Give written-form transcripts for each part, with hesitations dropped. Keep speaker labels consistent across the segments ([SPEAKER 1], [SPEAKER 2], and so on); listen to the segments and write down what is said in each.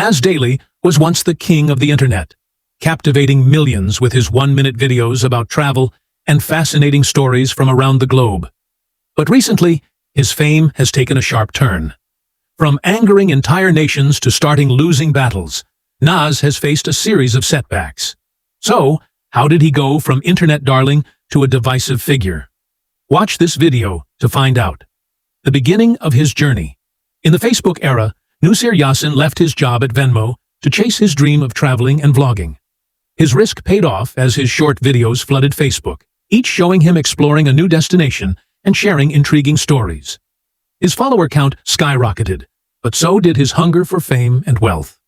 [SPEAKER 1] Nas Daily was once the king of the internet, captivating millions with his one-minute videos about travel and fascinating stories from around the globe. But recently, his fame has taken a sharp turn. From angering entire nations to starting losing battles, Nas has faced a series of setbacks. So, how did he go from internet darling to a divisive figure? Watch this video to find out. The beginning of his journey. In the Facebook era, Nusir Yassin left his job at Venmo to chase his dream of traveling and vlogging. His risk paid off as his short videos flooded Facebook, each showing him exploring a new destination and sharing intriguing stories. His follower count skyrocketed, but so did his hunger for fame and wealth.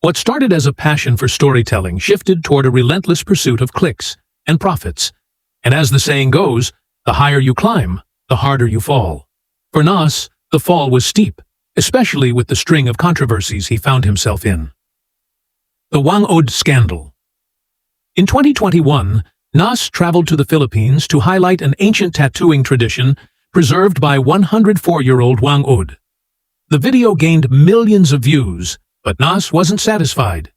[SPEAKER 1] What started as a passion for storytelling shifted toward a relentless pursuit of clicks and profits. And as the saying goes, the higher you climb, the harder you fall. For Nas, the fall was steep, especially with the string of controversies he found himself in. The Wang Od Scandal. In 2021, Nas traveled to the Philippines to highlight an ancient tattooing tradition preserved by 104-year-old Wang Od. The video gained millions of views, but Nas wasn't satisfied.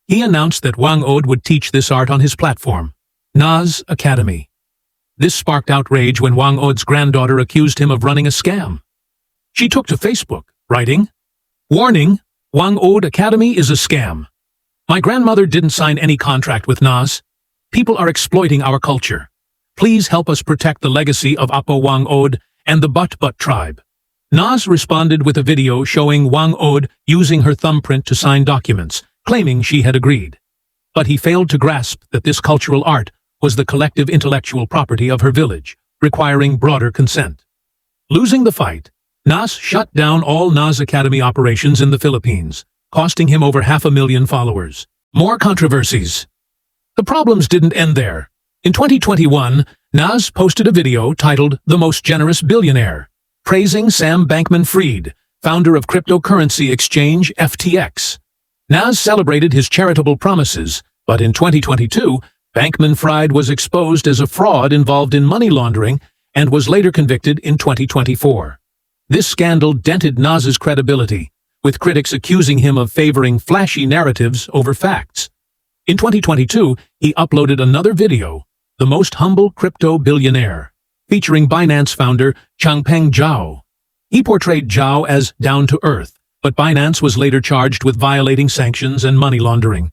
[SPEAKER 1] He announced that Wang Od would teach this art on his platform, Nas Academy. This sparked outrage when Wang Od's granddaughter accused him of running a scam. She took to Facebook, writing, "Warning, Wang Od Academy is a scam. My grandmother didn't sign any contract with Nas. People are exploiting our culture. Please help us protect the legacy of Apo Wang Od and the But tribe." Nas responded with a video showing Wang Od using her thumbprint to sign documents, claiming she had agreed. But he failed to grasp that this cultural art was the collective intellectual property of her village, requiring broader consent. Losing the fight, Nas shut down all Nas Academy operations in the Philippines, costing him over 500,000 followers. More controversies. The problems didn't end there. In 2021, Nas posted a video titled "The Most Generous Billionaire," praising Sam Bankman-Fried, founder of cryptocurrency exchange FTX. Nas celebrated his charitable promises, but in 2022, Bankman-Fried was exposed as a fraud involved in money laundering and was later convicted in 2024. This scandal dented Nas's credibility, with critics accusing him of favoring flashy narratives over facts. In 2022, he uploaded another video, "The Most Humble Crypto Billionaire," featuring Binance founder Changpeng Zhao. He portrayed Zhao as down-to-earth, but Binance was later charged with violating sanctions and money laundering.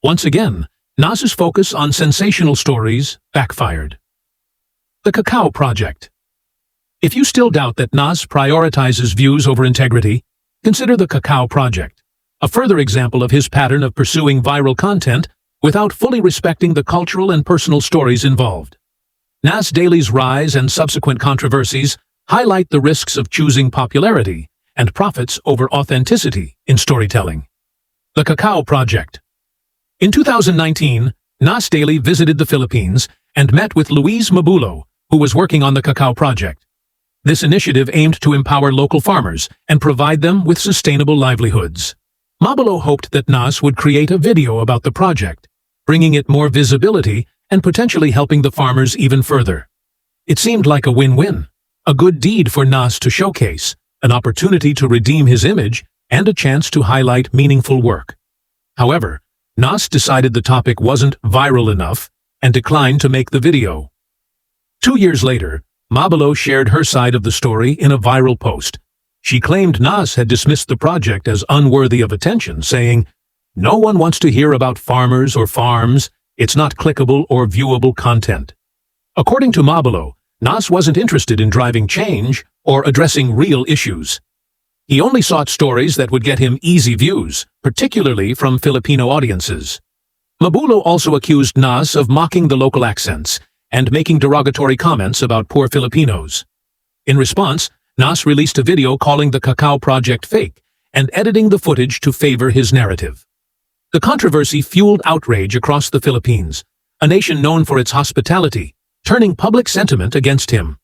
[SPEAKER 1] Once again, Nas's focus on sensational stories backfired. The Kakao Project. If you still doubt that Nas prioritizes views over integrity, consider the Kakao Project, a further example of his pattern of pursuing viral content without fully respecting the cultural and personal stories involved. Nas Daily's rise and subsequent controversies highlight the risks of choosing popularity and profits over authenticity in storytelling. The Kakao Project. In 2019, Nas Daily visited the Philippines and met with Luis Mabulo, who was working on the Kakao Project. This initiative aimed to empower local farmers and provide them with sustainable livelihoods. Mabulo hoped that Nas would create a video about the project, bringing it more visibility and potentially helping the farmers even further. It seemed like a win-win, a good deed for Nas to showcase, an opportunity to redeem his image, and a chance to highlight meaningful work. However, Nas decided the topic wasn't viral enough and declined to make the video. 2 years later, Mabulo shared her side of the story in a viral post. She claimed Nas had dismissed the project as unworthy of attention, saying, "No one wants to hear about farmers or farms. It's not clickable or viewable content." According to Mabulo, Nas wasn't interested in driving change or addressing real issues. He only sought stories that would get him easy views, particularly from Filipino audiences. Mabulo also accused Nas of mocking the local accents and making derogatory comments about poor Filipinos. In response, Nas released a video calling the Kakao Project fake and editing the footage to favor his narrative. The controversy fueled outrage across the Philippines, a nation known for its hospitality, turning public sentiment against him.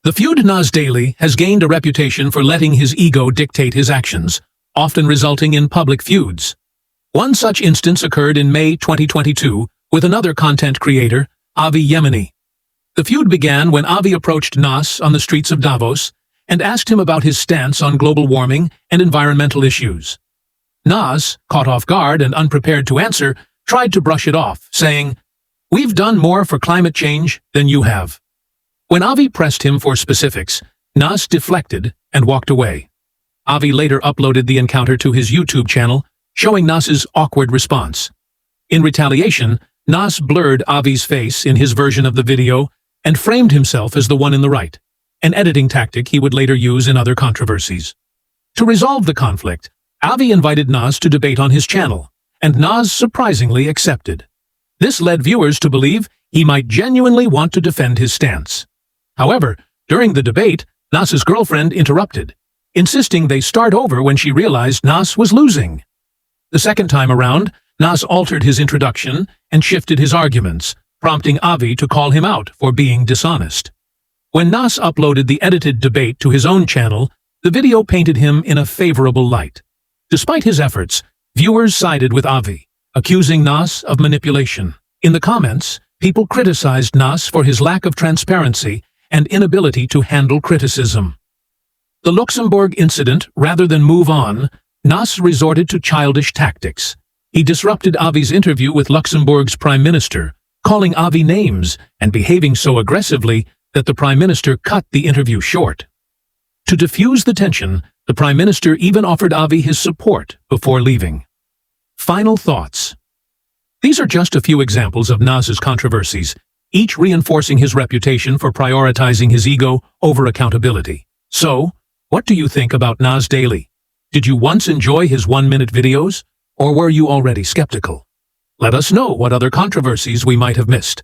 [SPEAKER 1] The feud Nas Daily has gained a reputation for letting his ego dictate his actions, often resulting in public feuds. One such instance occurred in May 2022 with another content creator, Avi Yemeni. The feud began when Avi approached Nas on the streets of Davos and asked him about his stance on global warming and environmental issues. Nas, caught off guard and unprepared to answer, tried to brush it off, saying, "We've done more for climate change than you have." When Avi pressed him for specifics, Nas deflected and walked away. Avi later uploaded the encounter to his YouTube channel, showing Nas's awkward response. In retaliation, Nas blurred Avi's face in his version of the video and framed himself as the one in the right, an editing tactic he would later use in other controversies. To resolve the conflict, Avi invited Nas to debate on his channel, and Nas surprisingly accepted. This led viewers to believe he might genuinely want to defend his stance. However, during the debate, Nas's girlfriend interrupted, insisting they start over when she realized Nas was losing. The second time around, Nas altered his introduction and shifted his arguments, prompting Avi to call him out for being dishonest. When Nas uploaded the edited debate to his own channel, the video painted him in a favorable light. Despite his efforts, viewers sided with Avi, accusing Nas of manipulation. In the comments, people criticized Nas for his lack of transparency and inability to handle criticism. The Luxembourg incident, rather than move on, Nas resorted to childish tactics. He disrupted Avi's interview with Luxembourg's prime minister, calling Avi names and behaving so aggressively that the prime minister cut the interview short. To diffuse the tension, the prime minister even offered Avi his support before leaving. Final thoughts. These are just a few examples of Nas's controversies, each reinforcing his reputation for prioritizing his ego over accountability. So, what do you think about Nas Daily? Did you once enjoy his 1-minute videos, or were you already skeptical? Let us know what other controversies we might have missed.